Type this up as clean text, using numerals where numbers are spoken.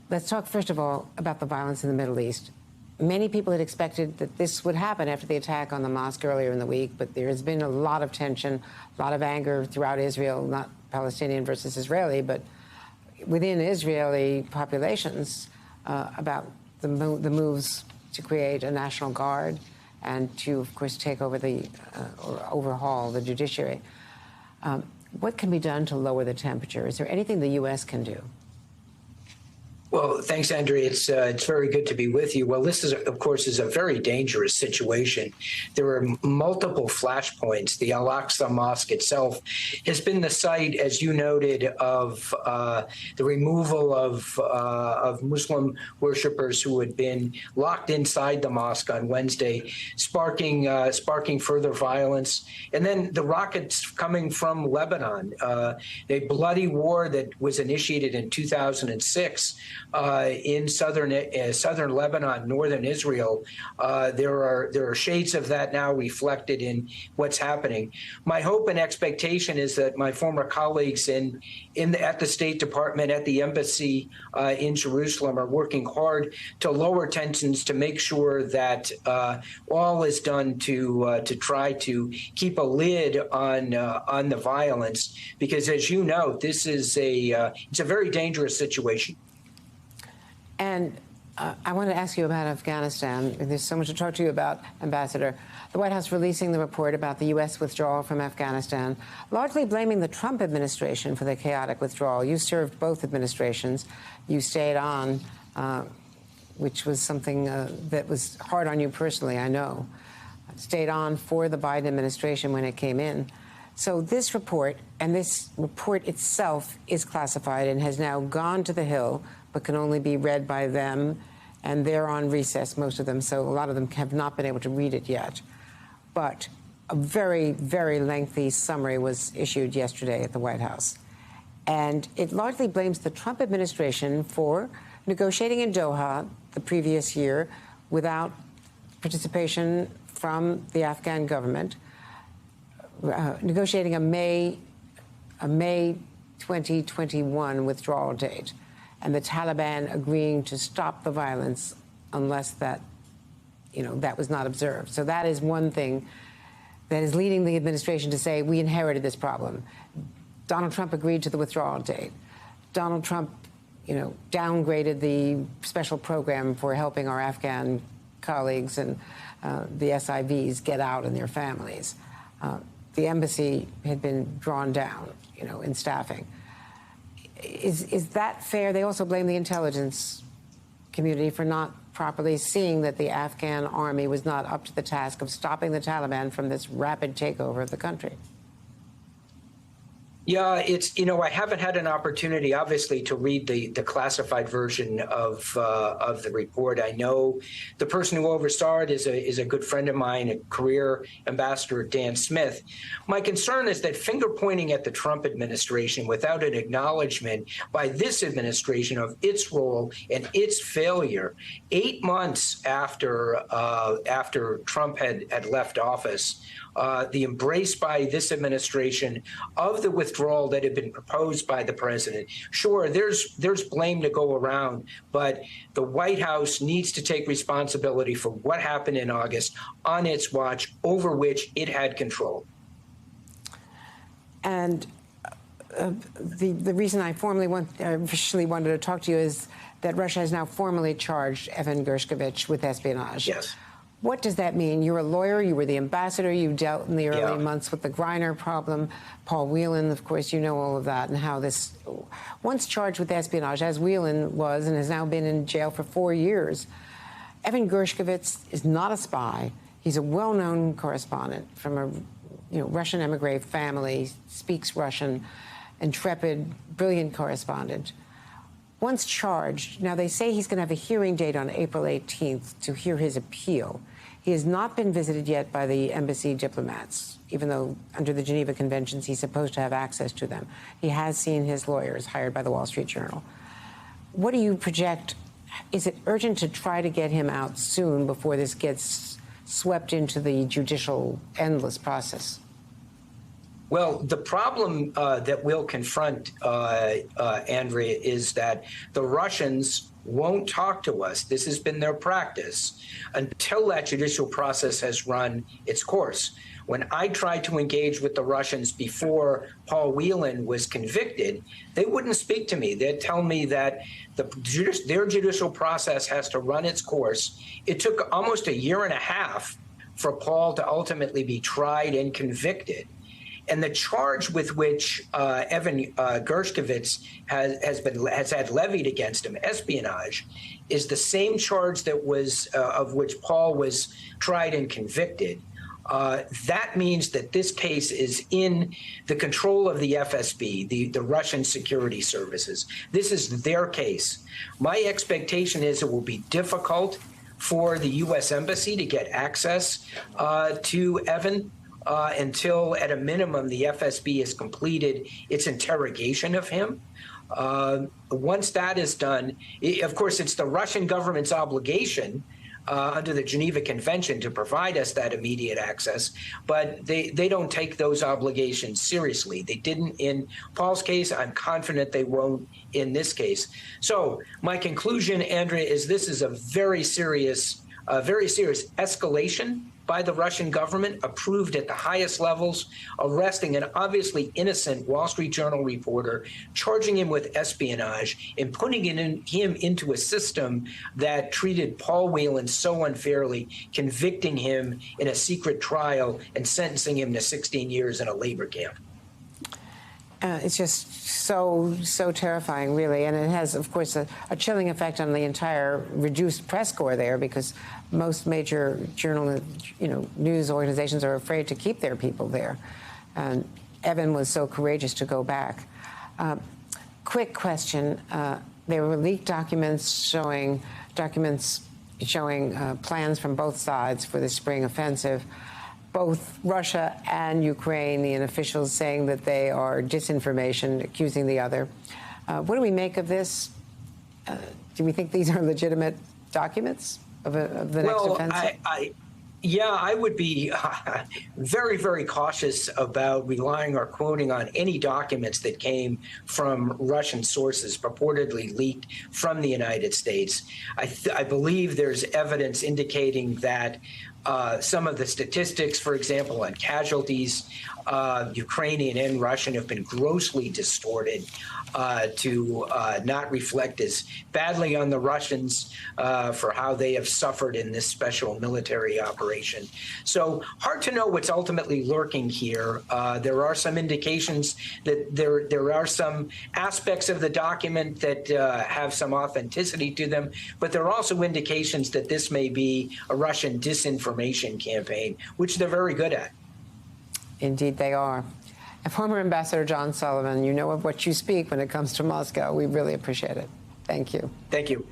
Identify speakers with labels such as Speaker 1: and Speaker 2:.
Speaker 1: Let's talk, first of all, about the violence in the Middle East. Many people had expected that this would happen after the attack on the mosque earlier in the week, but there has been a lot of tension, a lot of anger throughout Israel, not Palestinian versus Israeli, but within Israeli populations about the moves to create a national guard and to, of course, take over or overhaul the judiciary. What can be done to lower the temperature? Is there anything the U.S. can do?
Speaker 2: Well, thanks, Andrea. It's very good to be with you. Well, this is, of course, a very dangerous situation. There are multiple flashpoints. The Al-Aqsa Mosque itself has been the site, as you noted, of the removal of Muslim worshippers who had been locked inside the mosque on Wednesday, sparking further violence. And then the rockets coming from Lebanon, a bloody war that was initiated in 2006. In southern Lebanon, northern Israel, there are shades of that now reflected in what's happening. My hope and expectation is that my former colleagues at the State Department, at the embassy in Jerusalem, are working hard to lower tensions, to make sure that all is done to try to keep a lid on the violence, because, as you know, this is it's a very dangerous situation.
Speaker 1: And I want to ask you about Afghanistan. There's so much to talk to you about, Ambassador. The White House releasing the report about the U.S. withdrawal from Afghanistan, largely blaming the Trump administration for the chaotic withdrawal. You served both administrations. You stayed on, which was something that was hard on you personally, I know. Stayed on for the Biden administration when it came in. So this report, and this report itself, is classified and has now gone to the Hill, but can only be read by them, and they're on recess, most of them, so a lot of them have not been able to read it yet. But a very, very lengthy summary was issued yesterday at the White House, and it largely blames the Trump administration for negotiating in Doha the previous year without participation from the Afghan government, negotiating a May 2021 withdrawal date, and the Taliban agreeing to stop the violence unless that was not observed. So that is one thing that is leading the administration to say, we inherited this problem. Donald Trump agreed to the withdrawal date. Donald Trump, downgraded the special program for helping our Afghan colleagues and the SIVs get out and their families. The embassy had been drawn down, in staffing. Is that fair? They also blame the intelligence community for not properly seeing that the Afghan army was not up to the task of stopping the Taliban from this rapid takeover of the country.
Speaker 2: Yeah, I haven't had an opportunity, obviously, to read the classified version of the report. I know the person who oversaw it is a good friend of mine, a career ambassador, Dan Smith. My concern is that finger pointing at the Trump administration without an acknowledgement by this administration of its role and its failure, 8 months after Trump had left office, the embrace by this administration of the withdrawal that had been proposed by the president. Sure, there's blame to go around, but the White House needs to take responsibility for what happened in August on its watch, over which it had control.
Speaker 1: And the reason I officially wanted to talk to you is that Russia has now formally charged Evan Gershkovich with espionage.
Speaker 2: Yes.
Speaker 1: What does that mean? You're a lawyer. You were the ambassador. You dealt in the early months with the Griner problem. Paul Whelan, of course, you know all of that, and how this, once charged with espionage, as Whelan was and has now been in jail for 4 years. Evan Gershkovich is not a spy. He's a well-known correspondent from a Russian emigre family, speaks Russian, intrepid, brilliant correspondent. Once charged, now they say he's going to have a hearing date on April 18th to hear his appeal. He has not been visited yet by the embassy diplomats, even though under the Geneva Conventions he's supposed to have access to them. He has seen his lawyers hired by the Wall Street Journal. What do you project? Is it urgent to try to get him out soon before this gets swept into the judicial endless process?
Speaker 2: Well, the problem that we'll confront, Andrea, is that the Russians won't talk to us. This has been their practice until that judicial process has run its course. When I tried to engage with the Russians before Paul Whelan was convicted, they wouldn't speak to me. They'd tell me that their judicial process has to run its course. It took almost a year and a half for Paul to ultimately be tried and convicted. And the charge with which Evan Gershkovich has had levied against him, espionage, is the same charge that was of which Paul was tried and convicted. That means that this case is in the control of the FSB, the Russian security services. This is their case. My expectation is it will be difficult for the U.S. Embassy to get access to Evan until, at a minimum, the FSB has completed its interrogation of him. Once that is done, of course, it's the Russian government's obligation under the Geneva Convention to provide us that immediate access, but they don't take those obligations seriously. They didn't in Paul's case. I'm confident they won't in this case. So my conclusion, Andrea, is this is a very serious escalation by the Russian government, approved at the highest levels, arresting an obviously innocent Wall Street Journal reporter, charging him with espionage, and putting him into a system that treated Paul Whelan so unfairly, convicting him in a secret trial and sentencing him to 16 years in a labor camp.
Speaker 1: It's just so terrifying, really, and it has, of course, a chilling effect on the entire reduced press corps there, because most major news organizations are afraid to keep their people there. And Evan was so courageous to go back. Quick question: there were leaked documents showing plans from both sides for the spring offensive. Both Russia and Ukrainian officials saying that they are disinformation, accusing the other. What do we make of this? Do we think these are legitimate documents of the next offensive?
Speaker 2: I would be very, very cautious about relying or quoting on any documents that came from Russian sources purportedly leaked from the United States. I believe there's evidence indicating that some of the statistics, for example, on casualties, Ukrainian and Russian, have been grossly distorted to not reflect as badly on the Russians for how they have suffered in this special military operation. So hard to know what's ultimately lurking here. There are some indications that there are some aspects of the document that have some authenticity to them, but there are also indications that this may be a Russian disinformation campaign, which they're very good at.
Speaker 1: Indeed, they are. And former Ambassador John Sullivan, you know of what you speak when it comes to Moscow. We really appreciate it. Thank you.
Speaker 2: Thank you.